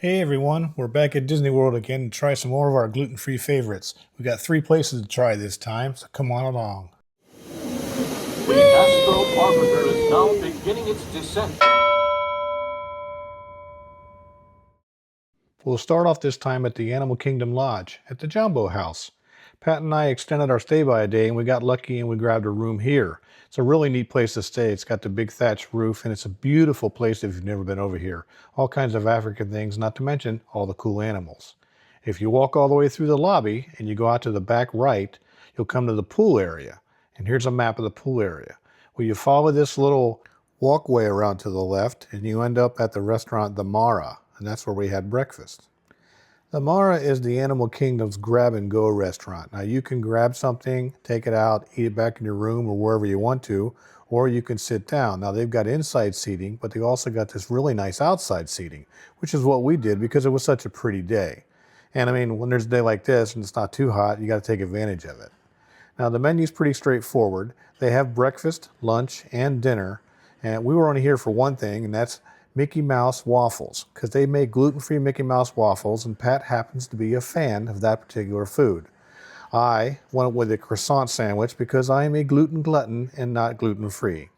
Hey everyone, we're back at Disney World again to try some more of our gluten-free favorites. We got 3 places to try this time, so come on along. The Astro Orbiter is now beginning its descent. We'll start off this time at the Animal Kingdom Lodge at the Jumbo House. Pat and I extended our stay by a day and we got lucky and we grabbed a room here. It's a really neat place to stay. It's got the big thatched roof and it's a beautiful place if you've never been over here. All kinds of African things, not to mention all the cool animals. If you walk all the way through the lobby and you go out to the back right, you'll come to the pool area. And here's a map of the pool area. Well, you follow this little walkway around to the left and you end up at the restaurant The Mara, and that's where we had breakfast. The Mara is the Animal Kingdom's grab-and-go restaurant. Now you can grab something, take it out, eat it back in your room or wherever you want to, or you can sit down. Now they've got inside seating, but they also got this really nice outside seating, which is what we did because it was such a pretty day. And I mean, when there's a day like this and it's not too hot, you got to take advantage of it. Now the menu's pretty straightforward. They have breakfast, lunch, and dinner. And we were only here for one thing, and that's Mickey Mouse waffles, because they make gluten-free Mickey Mouse waffles, and Pat happens to be a fan of that particular food. I went with a croissant sandwich because I am a gluten glutton and not gluten-free.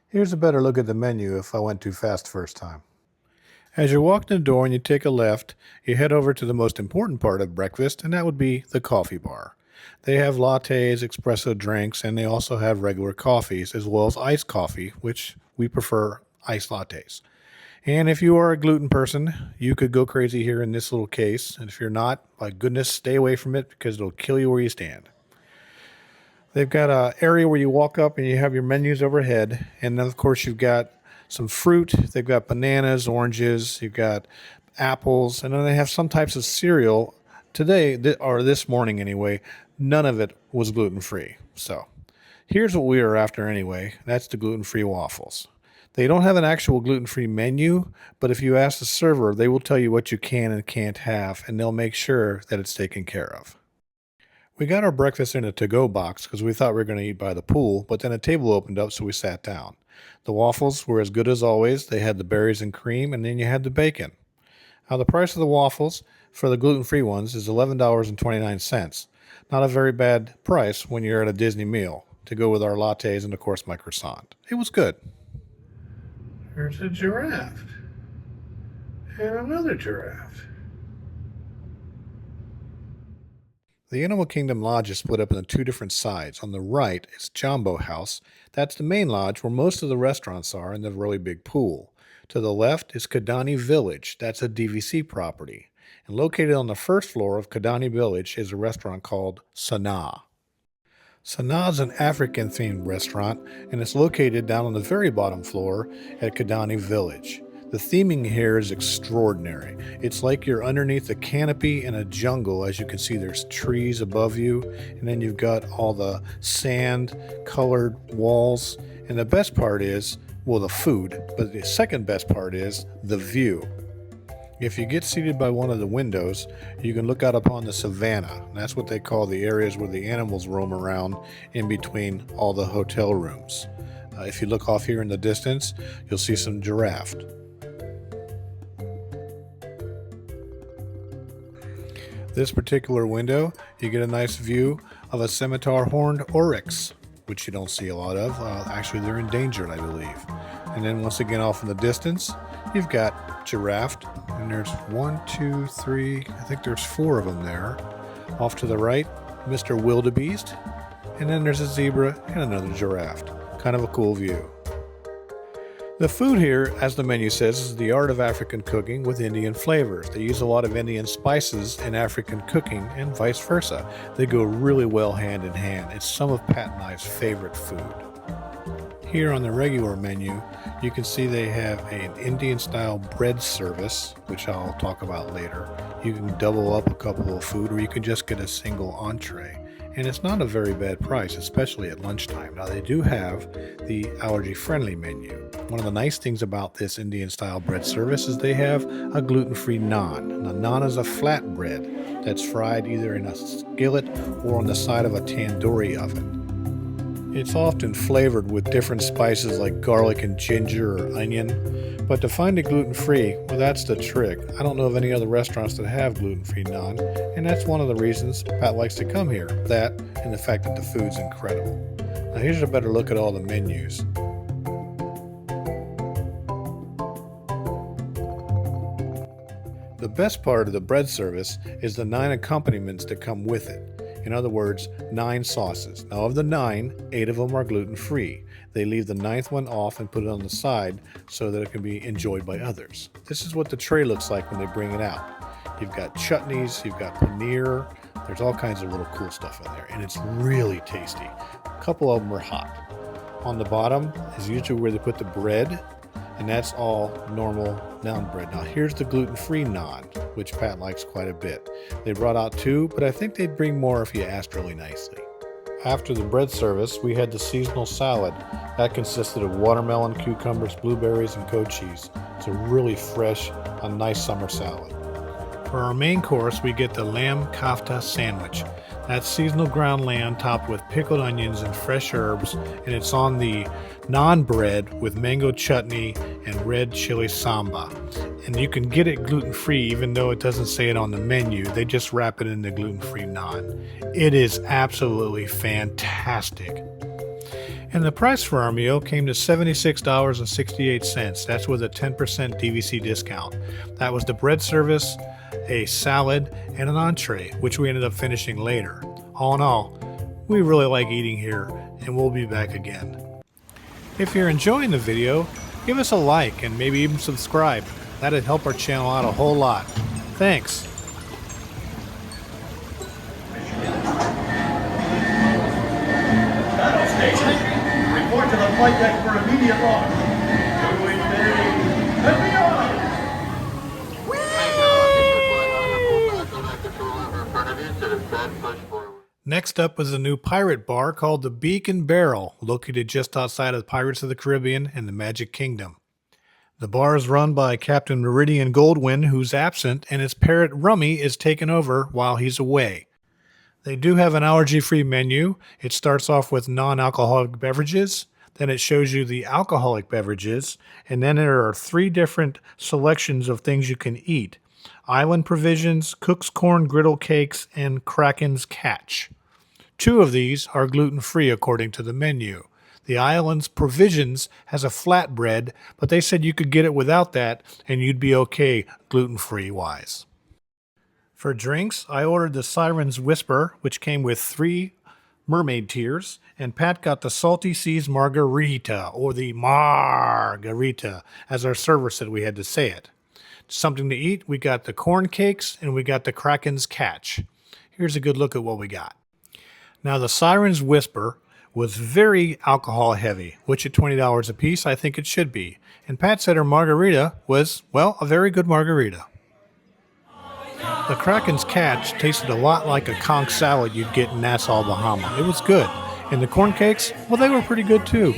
Here's a better look at the menu if I went too fast first time. As you walk in the door and you take a left, you head over to the most important part of breakfast, and that would be the coffee bar. They have lattes, espresso drinks, and they also have regular coffees as well as iced coffee, which we prefer iced lattes. And if you are a gluten person, you could go crazy here in this little case. And if you're not, my goodness, stay away from it because it'll kill you where you stand. They've got an area where you walk up and you have your menus overhead. And then, of course, you've got some fruit. They've got bananas, oranges, you've got apples, and then they have some types of cereal. Today, or this morning anyway, none of it was gluten-free. So here's what we are after anyway. That's the gluten-free waffles. They don't have an actual gluten-free menu, but if you ask the server, they will tell you what you can and can't have, and they'll make sure that it's taken care of. We got our breakfast in a to-go box because we thought we were going to eat by the pool, but then a table opened up, so we sat down. The waffles were as good as always. They had the berries and cream, and then you had the bacon. Now, the price of the waffles for the gluten-free ones is $11.29. Not a very bad price when you're at a Disney meal to go with our lattes and, of course, my croissant. It was good. There's a giraffe. And another giraffe. The Animal Kingdom Lodge is split up into two different sides. On the right is Jumbo House. That's the main lodge where most of the restaurants are and the really big pool. To the left is Kidani Village. That's a DVC property. And located on the first floor of Kidani Village is a restaurant called Sanaa. Sanaa is an African-themed restaurant, and it's located down on the very bottom floor at Kidani Village. The theming here is extraordinary. It's like you're underneath a canopy in a jungle. As you can see, there's trees above you, and then you've got all the sand-colored walls. And the best part is, well, the food, but the second best part is the view. If you get seated by one of the windows, you can look out upon the savannah. That's what they call the areas where the animals roam around in between all the hotel rooms. If you look off here in the distance, you'll see some giraffe. This particular window, you get a nice view of a scimitar horned oryx, which you don't see a lot of. Actually, they're endangered, I believe. And then once again off in the distance, you've got giraffe, and there's 1, 2, 3, I think there's 4 of them there. Off to the right, Mr. Wildebeest, and then there's a zebra and another giraffe. Kind of a cool view. The food here, as the menu says, is the art of African cooking with Indian flavors. They use a lot of Indian spices in African cooking and vice versa. They go really well hand in hand. It's some of Pat and I's favorite food. Here on the regular menu, you can see they have an Indian-style bread service, which I'll talk about later. You can double up a couple of food, or you can just get a single entree. And it's not a very bad price, especially at lunchtime. Now, they do have the allergy-friendly menu. One of the nice things about this Indian-style bread service is they have a gluten-free naan. Now, naan is a flat bread that's fried either in a skillet or on the side of a tandoori oven. It's often flavored with different spices like garlic and ginger or onion. But to find it gluten-free, well, that's the trick. I don't know of any other restaurants that have gluten-free naan, and that's one of the reasons Pat likes to come here. That and the fact that the food's incredible. Now here's a better look at all the menus. The best part of the bread service is the 9 accompaniments that come with it. In other words, 9 sauces. Now of the 9, 8 of them are gluten-free. They leave the 9th one off and put it on the side so that it can be enjoyed by others. This is what the tray looks like when they bring it out. You've got chutneys, you've got paneer, there's all kinds of little cool stuff in there, and it's really tasty. A couple of them are hot. On the bottom is usually where they put the bread, and that's all normal naan bread. Now here's the gluten-free naan, which Pat likes quite a bit. They brought out 2, but I think they'd bring more if you asked really nicely. After the bread service, we had the seasonal salad. That consisted of watermelon, cucumbers, blueberries, and goat cheese. It's a really fresh, a nice summer salad. For our main course, we get the lamb kafta sandwich. That's seasonal ground lamb topped with pickled onions and fresh herbs, and it's on the naan bread with mango chutney and red chili samba. And you can get it gluten-free even though it doesn't say it on the menu. They just wrap it in the gluten-free naan. It is absolutely fantastic. And the price for our meal came to $76.68. That's with a 10% DVC discount. That was the bread service, a salad, and an entree, which we ended up finishing later. All in all, we really like eating here, and we'll be back again. If you're enjoying the video, give us a like and maybe even subscribe. That'd help our channel out a whole lot. Thanks. Battle station. Report to the flight deck for immediate launch. Doing big and beyond. Next up was a new pirate bar called the Beak and Barrel, located just outside of Pirates of the Caribbean and the Magic Kingdom. The bar is run by Captain Meridian Goldwyn, who's absent, and his parrot Rummy is taken over while he's away. They do have an allergy-free menu. It starts off with non-alcoholic beverages, then it shows you the alcoholic beverages, and then there are 3 different selections of things you can eat. Island provisions, Cook's corn griddle cakes, and Kraken's catch. 2 of these are gluten-free according to the menu. The Island's provisions has a flatbread, but they said you could get it without that and you'd be okay gluten-free wise. For drinks, I ordered the Siren's Whisper, which came with 3 mermaid tears, and Pat got the Salty Seas Margarita, or the Margarita, as our server said we had to say it. Something to eat, we got the corn cakes and we got the Kraken's catch. Here's a good look at what we got. Now the Siren's Whisper was very alcohol heavy, which at $20 a piece I think it should be. And Pat said her margarita was, well, a very good margarita. The Kraken's catch tasted a lot like a conch salad you'd get in Nassau, Bahama. It was good. And the corn cakes, well, they were pretty good too.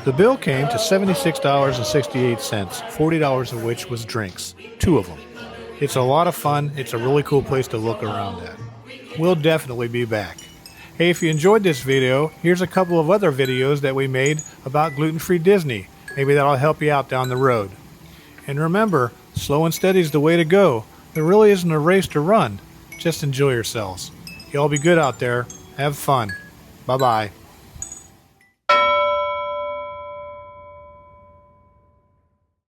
The bill came to $76.68, $40 of which was drinks, 2 of them. It's a lot of fun. It's a really cool place to look around at. We'll definitely be back. Hey, if you enjoyed this video, here's a couple of other videos that we made about gluten-free Disney. Maybe that'll help you out down the road. And remember, slow and steady is the way to go. There really isn't a race to run. Just enjoy yourselves. Y'all be good out there. Have fun. Bye-bye.